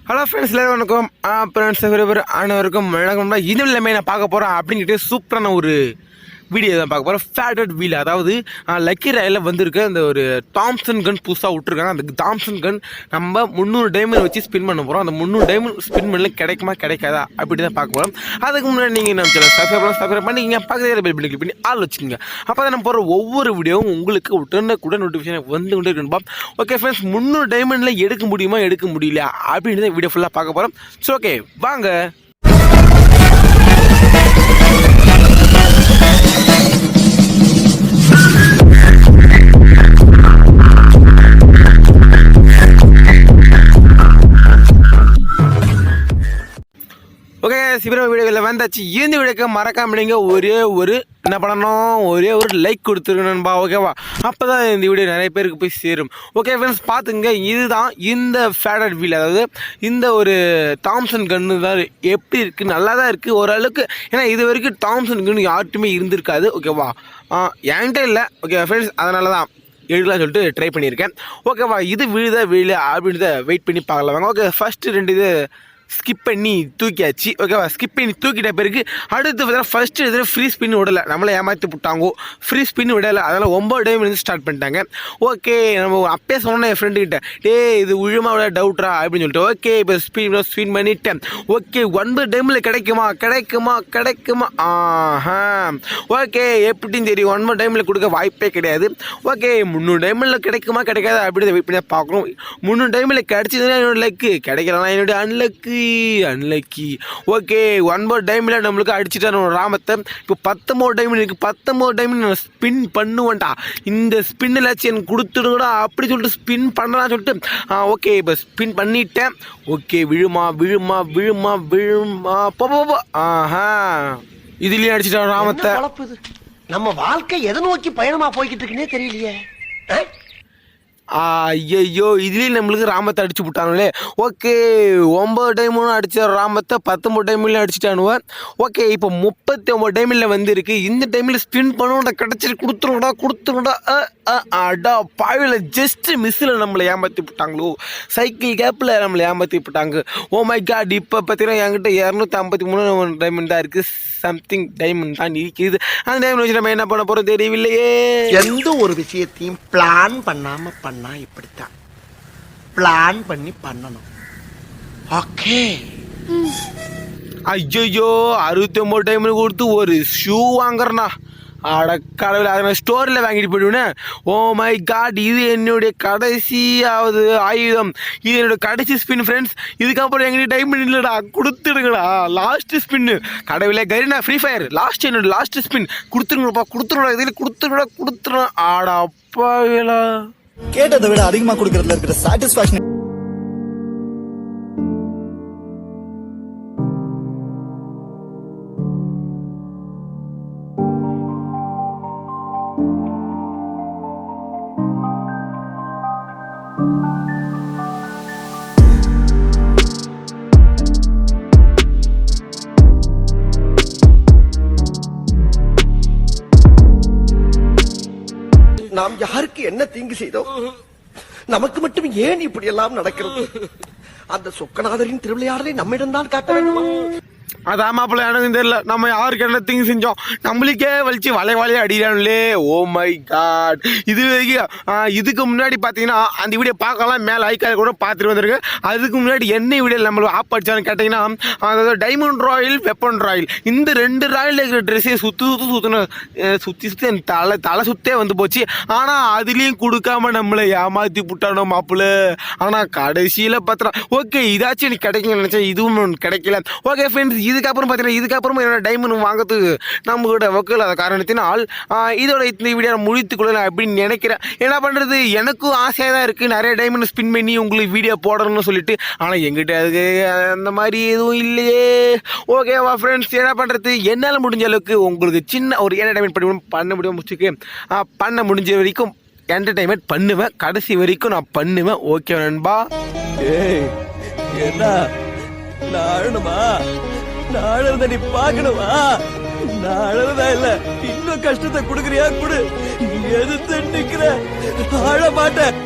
Hello friends, எல்லாரும் வணக்கம். Friends அனைவருக்கும் வணக்கம். இது எல்லாமே நான் பார்க்க போகிறேன் அப்படின்ட்டு சூப்பரான ஒரு வீடியோ தான் பார்க்க போகிறோம். ஃபேட்டட் வீல், அதாவது லக்கி ராயில் வந்திருக்க அந்த ஒரு தாம்சன் கன் புதுசாக விட்ருக்காங்க. அந்த தாம்சன் கன் நம்ம 300 டைமண்ட் வச்சு ஸ்பின் பண்ண போகிறோம். அந்த 300 டைமண்ட் ஸ்பின் பண்ணல கிடைக்குமா கிடைக்காதா அப்படி தான் பார்க்க போகிறோம். அதுக்கு முன்னாடி நீங்கள் நம்ம சேனல் சப்ஸ்கிரைப் பண்ணிக்கிங்க, பக்கத்தில் பெல் பட்டன் கிளிக் பண்ணி ஆள் வச்சுக்கோங்க. அப்போ தான் நம்ம போகிற ஒவ்வொரு வீடியோவும் உங்களுக்கு உடனுக்குடன் நோட்டிஃபிகேஷன் வந்து கொண்டே இருக்கணும். ஓகே ஃப்ரெண்ட்ஸ், 300 டைமண்டில் எடுக்க முடியுமா எடுக்க முடியல அப்படின்னு தான் வீடியோ ஃபுல்லாக பார்க்க போகிறோம். ஸோ ஓகே வாங்க. ஓகே, சீக்கிரம் வீடியோவில் வந்தாச்சு. இந்த வீடியோக்கு மறக்காம நீங்கள் ஒரே ஒரு என்ன பண்ணணும், ஒரே ஒரு லைக் கொடுத்துருக்கணும்பா. ஓகேவா? அப்போ தான் இந்த வீடியோ நிறைய பேருக்கு போய் சேரும். ஓகே ஃப்ரெண்ட்ஸ், பார்த்துங்க, இதுதான் இந்த ஃபேடட் வீல், அதாவது இந்த ஒரு தாம்சன் கன்னு தான். எப்படி இருக்குது? நல்லா தான் இருக்குது ஓரளவுக்கு. ஏன்னா இது வரைக்கும் தாம்சன் கன்னு யார்ட்டுமே இருந்திருக்காது. ஓகேவா? என்கிட்ட இல்லை. ஓகே ஃப்ரெண்ட்ஸ், அதனால தான் எடுக்கலாம்னு சொல்லிட்டு ட்ரை பண்ணியிருக்கேன். ஓகேவா? இது வீழு அப்படின்றத வெயிட் பண்ணி பார்க்கலாம் வாங்க. ஓகே, ஃபஸ்ட்டு 2 இது ஸ்கிப் பண்ணி தூக்கியாச்சு. ஓகேவா? ஸ்கிப் பண்ணி தூக்கிட்ட பிறகு அடுத்து பார்த்தீங்கன்னா ஃபஸ்ட்டு இதில் ஃப்ரீ ஸ்பின் விடலை, நம்மளை ஏமாற்றி விட்டாங்கோ. ஃப்ரீ ஸ்பின் விடலை, அதனால் 9 டைம் வந்து ஸ்டார்ட் பண்ணிட்டாங்க. ஓகே, நம்ம அப்பே சொன்னேன் என் ஃப்ரெண்டுக்கிட்ட, இது உழுமா விட டவுட்ரா அப்படின்னு சொல்லிட்டு. ஓகே, இப்போ ஸ்பின் பண்ணிட்டேன். ஓகே, 9 டைமில் கிடைக்குமா? ஆஹா, ஓகே, எப்படின்னு தெரியும், 9 டைமில் கொடுக்க வாய்ப்பே கிடையாது. ஓகே, 300 டைமில் கிடைக்குமா கிடைக்காது அப்படின்னு வெயிட் பண்ணி பார்க்கணும். 300 டைமில் கிடைச்சதுன்னா என்னோட லக்கு, கிடைக்கலாம் என்னோட அன்லக்கி. ஓகே, 9 டைமில் நம்மளுக்கு அடிச்சுட்டான ராமத்தை. இப்போ 19 டைமில் இருக்குது. 19 டைமில் நான் ஸ்பின் பண்ணுவேன்டா. இந்த ஸ்பின்னிலாச்சும் எனக்கு கொடுத்துடுங்கடா அப்படி சொல்லிட்டு ஸ்பின் பண்ணலாம் சொல்லிட்டு. ஓகே, இப்போ ஸ்பின் பண்ணிட்டேன். ஓகே, விழுமா. ஆஹா, இதுலேயும் அடிச்சுட்டான் ராமத்தை. நம்ம வாழ்க்கை எதை நோக்கி பயணமா போய்கிட்டு இருக்குன்னே தெரியலையே. ஐயோ, இதுலேயும் நம்மளுக்கு ராமத்தை அடிச்சு விட்டானுங்களே. ஓகே, 9 டைமும் அடித்த ராமத்தை 19 டைமில் அடிச்சுட்டானுவேன். ஓகே, இப்போ 39 டைமில் வந்துருக்கு. இந்த டைமில் ஸ்பின் பண்ணுவோம்டா, கிடச்சிட்டு கொடுத்துருங்கடா. அடா பாவில, ஜஸ்ட் மிஸ்ஸில் நம்மளை ஏமாற்றி விட்டாங்களோ. சைக்கிள் கேப்பில் நம்மளை ஏமாற்றி விட்டாங்க. ஓ மை காட், இப்போ பார்த்தீங்கன்னா என்கிட்ட 253 டைமண்ட் தான் இருக்குது. சம்திங் டைமண்ட் தான் இருக்குது. அந்த டைமண்ட் வச்சு நம்ம என்ன பண்ண போகிறோம் தெரியவில்லையே. எந்த ஒரு விஷயத்தையும் பிளான் பண்ணாம பண்ணா இப்படித்தான். பிளான் பண்ணி பண்ணணும். ஓகே. ஐயோ, 69 டைமண்ட் கொடுத்து ஒரு ஷூ வாங்குறேண்ணா. கடவுளை, அதை நான் ஸ்டோரில் வாங்கிட்டு போயிடுவேன். ஓ மை காட், இது என்னுடைய கடைசியாவது ஆயுதம். இது என்னுடைய கடைசி ஸ்பின் ஃப்ரெண்ட்ஸ். இதுக்கப்புறம் எங்கிட்ட டைமண்ட் இல்லைடா, கொடுத்துடுங்கடா. லாஸ்ட் ஸ்பின்னு. கடவுளே, கரீனா ஃப்ரீ ஃபயர் என்னோட லாஸ்ட் ஸ்பின் கொடுத்துருங்கடா. இதில் கொடுத்துருங்க. ஆடாப்பாங்களா, கேட்டதை விட அதிகமா கொடுக்கறதுல இருக்கிற சாட்டிஸ்பாக்சன். நாம் யாருக்கு என்ன தீங்கு செய்தோம்? நமக்கு மட்டும் ஏன் இப்படி எல்லாம் நடக்கிறது? அந்த சொக்கநாதரின் திருவிளையாடலை நம்மிடம் தான் காட்ட வேண்டுமா? அதான் மாப்பிள்ள, எனக்கு தெரியல நம்ம யாருக்கு என்ன திங்க் செஞ்சோம். நம்மளுக்கே வலிச்சு வளைய அடிக்கிறாங்களே. Oh my God. இது வரைக்கும் இதுக்கு முன்னாடி பார்த்தீங்கன்னா அந்த வீடியோ பார்க்கலாம், மேலே ஐக்கால் கூட பார்த்துட்டு வந்திருக்கு. அதுக்கு முன்னாடி என்ன வீடியோ நம்மளுக்கு ஆப் அடிச்சான்னு கேட்டிங்கன்னா, அதாவது டைமண்ட் ராயல், வெப்பன் ராயல், இந்த 2 ராயல் இருக்கிற ட்ரெஸ்ஸே சுற்றி தலை சுத்தே வந்து போச்சு. ஆனால் அதுலேயும் கொடுக்காம நம்மளை ஏமாற்றி விட்டானோ மாப்பிள்ள. ஆனால் கடைசியில் பார்த்தா ஓகே, இதாச்சும் எனக்கு கிடைக்குன்னு நினச்சேன், இதுவும் ஒன்று கிடைக்கல. ஓகே ஃப்ரெண்ட்ஸ், இதுக்கப்புறம் பார்த்தீங்கன்னா இதுக்கப்புறமா என்னோட டைமண்ட் வாங்கிறதுக்கு நம்மகிட்ட வக்கலாத காரணத்தினால் இதோட இந்த வீடியோ முடித்துக் கொள்ளலாம் அப்படின்னு நினைக்கிறேன். என்ன பண்ணுறது, எனக்கும் ஆசையாக தான் இருக்குது நிறைய டைமண்ட் ஸ்பின் பண்ணி உங்களுக்கு வீடியோ போடணும்னு சொல்லிட்டு. ஆனால் எங்கிட்ட அதுக்கு அந்த மாதிரி எதுவும் இல்லையே. ஓகேவா ஃப்ரெண்ட்ஸ், என்ன பண்ணுறது, என்னால் முடிஞ்ச அளவுக்கு உங்களுக்கு சின்ன ஒரு என்டர்டைன்மெண்ட் பண்ண முடிஞ்ச வரைக்கும் என்டர்டைன்மெண்ட் பண்ணுவேன். கடைசி வரைக்கும் நான் பண்ணுவேன். ஓகே நண்பா. என்ன நாழணுமா? நாழறத நீ பாக்கணுமா? நாழறதா இல்ல, இன்னும் கஷ்டத்தை குடுக்குறியா? குடு. எதிர்த்து நிக்கிற, ஆழ மாட்டேன்.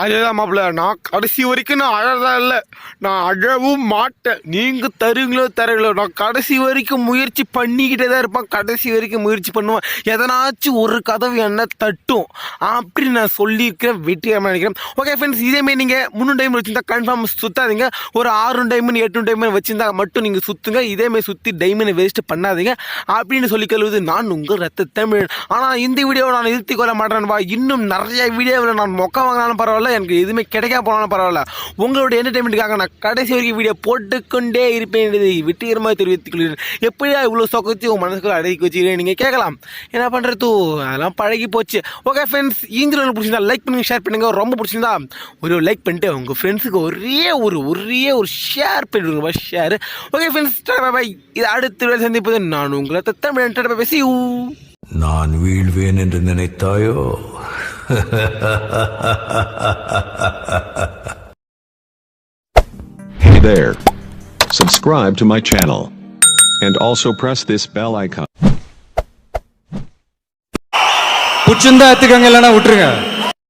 அதேதான் மாப்பிள்ள, நான் கடைசி வரைக்கும் நான் அழறதா இல்லை, நான் அழவும் மாட்டேன். நீங்க தருங்களோ தருங்களோ, நான் கடைசி வரைக்கும் முயற்சி பண்ணிக்கிட்டே தான் இருப்பேன். கடைசி வரைக்கும் முயற்சி பண்ணுவேன். எதனாச்சும் ஒரு கதவு என்ன தட்டும் அப்படி நான் சொல்லியிருக்கிறேன். வெற்றிகரமாக நினைக்கிறேன். ஓகே ஃப்ரெண்ட்ஸ், இதேமாரி நீங்கள் 3 டைம் வச்சுருந்தா கன்ஃபார்ம் சுற்றாதீங்க. ஒரு 6 டைமண்ட் 8 டைமண்ட் வச்சுருந்தா மட்டும் நீங்கள் சுற்றுங்க. இதேமாரி சுற்றி டைமண்ட் வேஸ்ட்டு பண்ணாதீங்க அப்படின்னு சொல்லி கழுவுது நான் உங்கள் ரத்த தமிழ். ஆனால் இந்த வீடியோவை நான் நிறுத்தி கொள்ள மாட்டேன்பா. இன்னும் நிறைய வீடியோவில் நான் மொக்க வாங்கினாலும் பரவாயில்ல, எனக்கு எதுவுமே கிடைக்காம போனாலும் பரவாயில்ல, உங்களுடைய என்டர்டைன்மெண்ட்டுக்காக நான் கடைசி வரைக்கும் வீடியோ போட்டுக்கொண்டே இருப்பேன் என்பதை வெற்றிகரமாக தெரிவித்துக் கொள்கிறேன். எப்படியா இவ்வளோ சொக்கத்தி உங்கள் மனசுக்குள்ள அடக்கி வச்சுக்கிறேன் நீங்கள் கேட்கலாம். என்ன பண்ணுறது, அதெல்லாம் பழகி போச்சு. ஓகே ஃப்ரெண்ட்ஸ், இந்த வீடியோ பிடிச்சிருந்தா லைக் பண்ணுங்கள், ஷேர் பண்ணுங்கள். ரொம்ப பிடிச்சிருந்தா ஒரு லைக் பண்ணிட்டு உங்கள் ஃப்ரெண்ட்ஸுக்கு ஒரே ஒரு ஷேர் பண்ணிவிடுங்க. ஷேர். Okay friends, bye. இது அடுத்த வீடியோ சந்திப்பது நான் உங்களை தமிழ் பேசி. நான் வீழ்வேன் என்று நினைத்தாயோ? Hey there. Subscribe to my channel. And also press this bell icon. புடிச்சிருந்தா எடுத்துக்கங்க, இல்லைன்னா விட்டுருங்க.